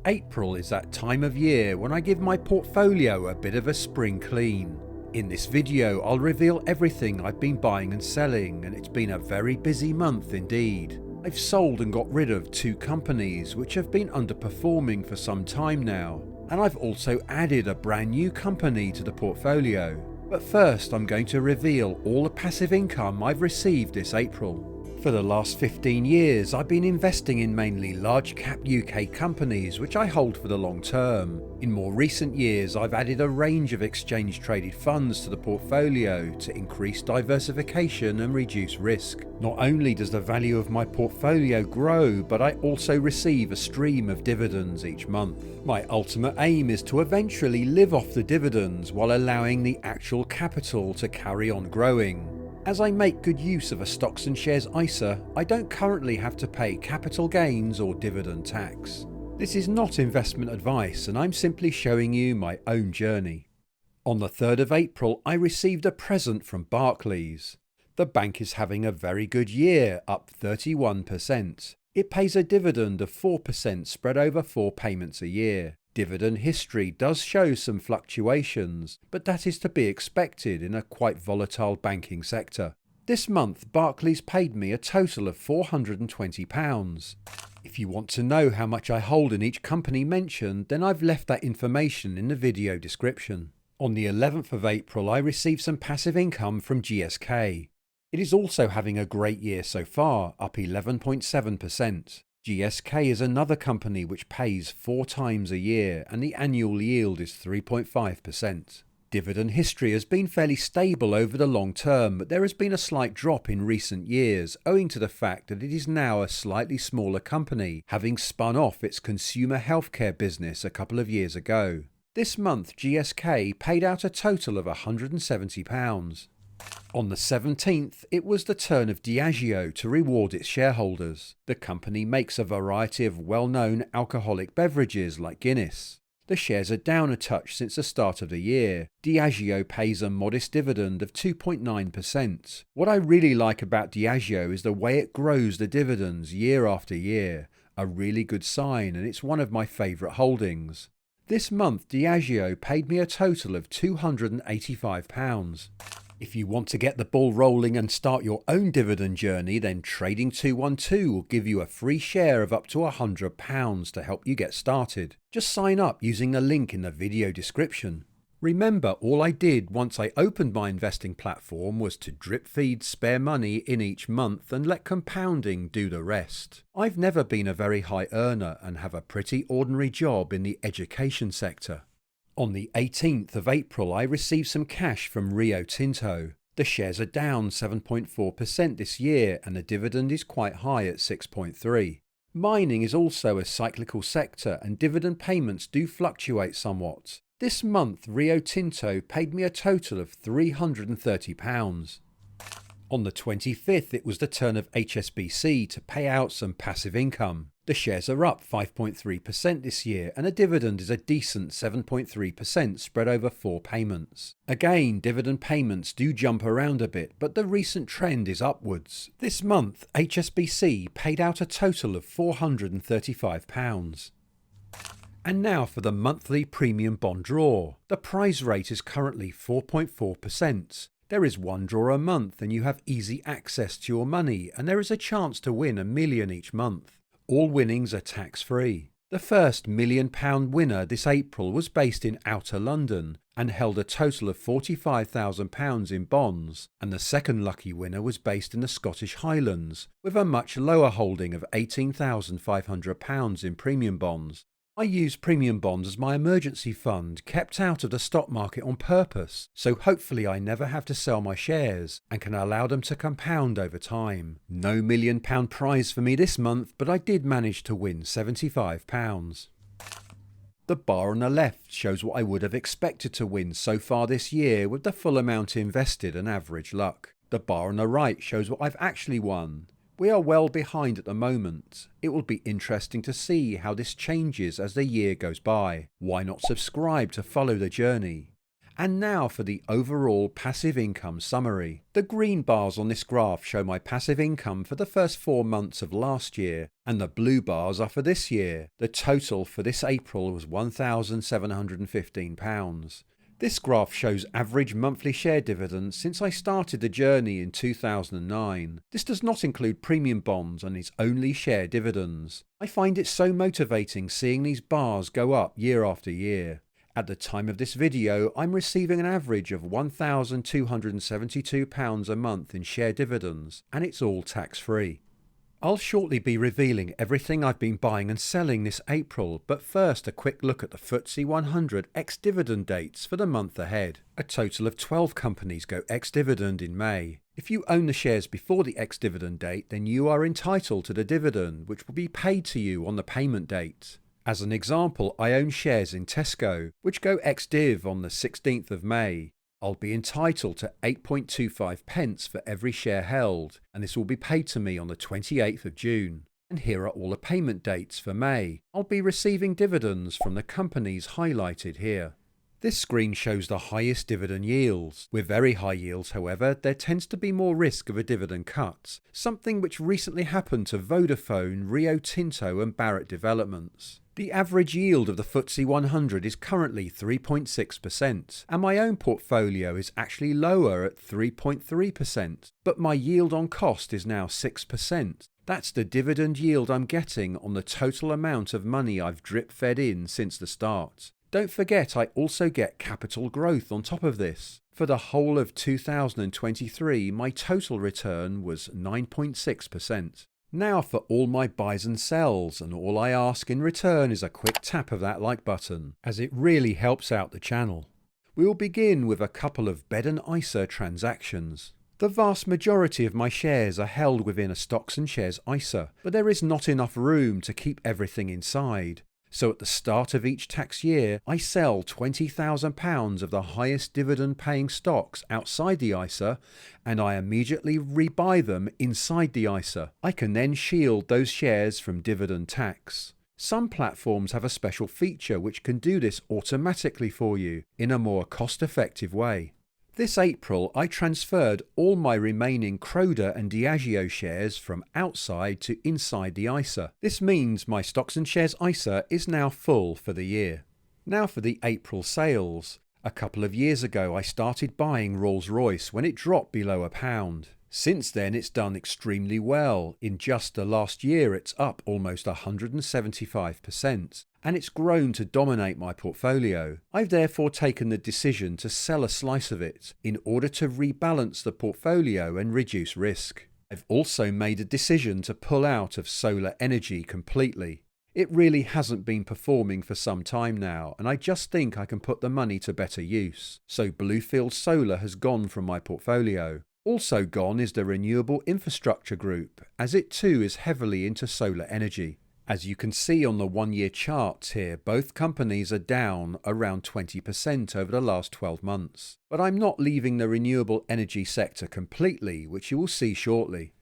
April is that time of year when I give my portfolio a bit of a spring clean. In this video I'll reveal everything I've been buying and selling, and it's been a very busy month indeed. I've sold and got rid of 2 companies which have been underperforming for some time now, and I've also added a brand new company to the portfolio. But first I'm going to reveal all the passive income I've received this April. For the last 15 years I've been investing in mainly large cap UK companies which I hold for the long term. In more recent years I've added a range of exchange traded funds to the portfolio to increase diversification and reduce risk. Not only does the value of my portfolio grow, but I also receive a stream of dividends each month. My ultimate aim is to eventually live off the dividends while allowing the actual capital to carry on growing. As I make good use of a stocks and shares ISA, I don't currently have to pay capital gains or dividend tax. This is not investment advice, and I'm simply showing you my own journey. On the 3rd of April, I received a present from Barclays. The bank is having a very good year, up 31%. It pays a dividend of 4% spread over 4 payments a year. Dividend history does show some fluctuations, but that is to be expected in a quite volatile banking sector. This month Barclays paid me a total of £420. If you want to know how much I hold in each company mentioned, then I've left that information in the video description. On the 11th of April I received some passive income from GSK. It is also having a great year so far, up 11.7%. GSK is another company which pays 4 times a year, and the annual yield is 3.5%. Dividend history has been fairly stable over the long term, but there has been a slight drop in recent years owing to the fact that it is now a slightly smaller company, having spun off its consumer healthcare business a couple of years ago. This month GSK paid out a total of £170. On the 17th, it was the turn of Diageo to reward its shareholders. The company makes a variety of well-known alcoholic beverages like Guinness. The shares are down a touch since the start of the year. Diageo pays a modest dividend of 2.9%. What I really like about Diageo is the way it grows the dividends year after year. A really good sign, and it's one of my favourite holdings. This month Diageo paid me a total of £285. If you want to get the ball rolling and start your own dividend journey, then Trading 212 will give you a free share of up to £100 to help you get started. Just sign up using the link in the video description. Remember, all I did once I opened my investing platform was to drip feed spare money in each month and let compounding do the rest. I've never been a very high earner and have a pretty ordinary job in the education sector. On the 18th of April I received some cash from Rio Tinto. The shares are down 7.4% this year and the dividend is quite high at 6.3%. Mining is also a cyclical sector and dividend payments do fluctuate somewhat. This month Rio Tinto paid me a total of £330. On the 25th it was the turn of HSBC to pay out some passive income. The shares are up 5.3% this year and a dividend is a decent 7.3% spread over 4 payments. Again, dividend payments do jump around a bit, but the recent trend is upwards. This month HSBC paid out a total of £435. And now for the monthly premium bond draw. The prize rate is currently 4.4%. There is 1 draw a month and you have easy access to your money, and there is a chance to win £1 million each month. All winnings are tax-free. The first £1 million winner this April was based in Outer London and held a total of £45,000 in bonds, and the second lucky winner was based in the Scottish Highlands with a much lower holding of £18,500 in premium bonds. I use premium bonds as my emergency fund, kept out of the stock market on purpose, so hopefully I never have to sell my shares and can allow them to compound over time. No £1 million prize for me this month, but I did manage to win £75. The bar on the left shows what I would have expected to win so far this year with the full amount invested and average luck. The bar on the right shows what I've actually won. We are well behind at the moment. It will be interesting to see how this changes as the year goes by. Why not subscribe to follow the journey? And now for the overall passive income summary. The green bars on this graph show my passive income for the first 4 months of last year, and the blue bars are for this year. The total for this April was £1,715. This graph shows average monthly share dividends since I started the journey in 2009. This does not include premium bonds and is only share dividends. I find it so motivating seeing these bars go up year after year. At the time of this video, I'm receiving an average of £1,272 a month in share dividends, and it's all tax-free. I'll shortly be revealing everything I've been buying and selling this April, but first a quick look at the FTSE 100 ex-dividend dates for the month ahead. A total of 12 companies go ex-dividend in May. If you own the shares before the ex-dividend date, then you are entitled to the dividend, which will be paid to you on the payment date. As an example, I own shares in Tesco, which go ex-div on the 16th of May. I'll be entitled to 8.25 pence for every share held, and this will be paid to me on the 28th of June. And here are all the payment dates for May. I'll be receiving dividends from the companies highlighted here. This screen shows the highest dividend yields. With very high yields, however, there tends to be more risk of a dividend cut, something which recently happened to Vodafone, Rio Tinto and Barrett Developments. The average yield of the FTSE 100 is currently 3.6%, and my own portfolio is actually lower at 3.3%, but my yield on cost is now 6%. That's the dividend yield I'm getting on the total amount of money I've drip-fed in since the start. Don't forget I also get capital growth on top of this. For the whole of 2023, my total return was 9.6%. Now for all my buys and sells, and all I ask in return is a quick tap of that like button, as it really helps out the channel. We will begin with a couple of bed and ISA transactions. The vast majority of my shares are held within a stocks and shares ISA, but there is not enough room to keep everything inside. So at the start of each tax year, I sell £20,000 of the highest dividend paying stocks outside the ISA, and I immediately rebuy them inside the ISA. I can then shield those shares from dividend tax. Some platforms have a special feature which can do this automatically for you in a more cost-effective way. This April, I transferred all my remaining Croda and Diageo shares from outside to inside the ISA. This means my stocks and shares ISA is now full for the year. Now for the April sales. A couple of years ago, I started buying Rolls-Royce when it dropped below £1. Since then, it's done extremely well. In just the last year, it's up almost 175%. And it's grown to dominate my portfolio. I've therefore taken the decision to sell a slice of it in order to rebalance the portfolio and reduce risk. I've also made a decision to pull out of solar energy completely. It really hasn't been performing for some time now, and I just think I can put the money to better use. So Bluefield Solar has gone from my portfolio. Also gone is the Renewable Infrastructure Group, as it too is heavily into solar energy. As you can see on the one-year charts here, both companies are down around 20% over the last 12 months. But I'm not leaving the renewable energy sector completely, which you will see shortly.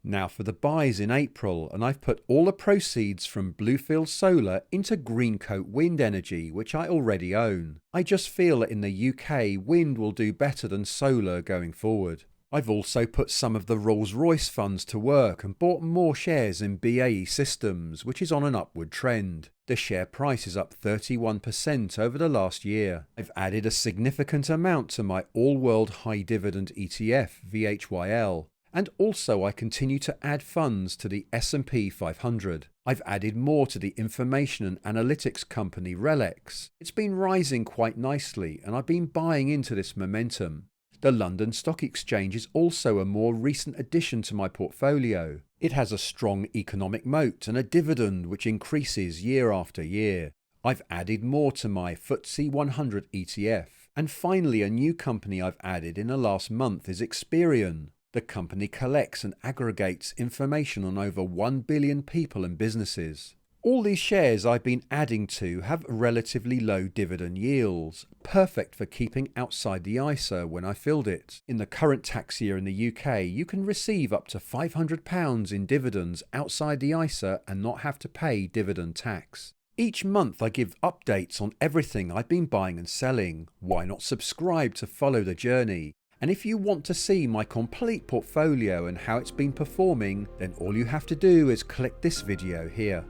Now for the buys in April, and I've put all the proceeds from Bluefield Solar into Greencoat Wind Energy, which I already own. I just feel that in the UK, wind will do better than solar going forward. I've also put some of the Rolls-Royce funds to work and bought more shares in BAE Systems, which is on an upward trend. The share price is up 31% over the last year. I've added a significant amount to my all-world high dividend ETF, VHYL, and also I continue to add funds to the S&P 500. I've added more to the information and analytics company RELX. It's been rising quite nicely, and I've been buying into this momentum. The London Stock Exchange is also a more recent addition to my portfolio. It has a strong economic moat and a dividend which increases year after year. I've added more to my FTSE 100 ETF. And finally, a new company I've added in the last month is Experian. The company collects and aggregates information on over 1 billion people and businesses. All these shares I've been adding to have relatively low dividend yields, perfect for keeping outside the ISA when I filled it. In the current tax year in the UK, you can receive up to £500 in dividends outside the ISA and not have to pay dividend tax. Each month I give updates on everything I've been buying and selling. Why not subscribe to follow the journey? And if you want to see my complete portfolio and how it's been performing, then all you have to do is click this video here.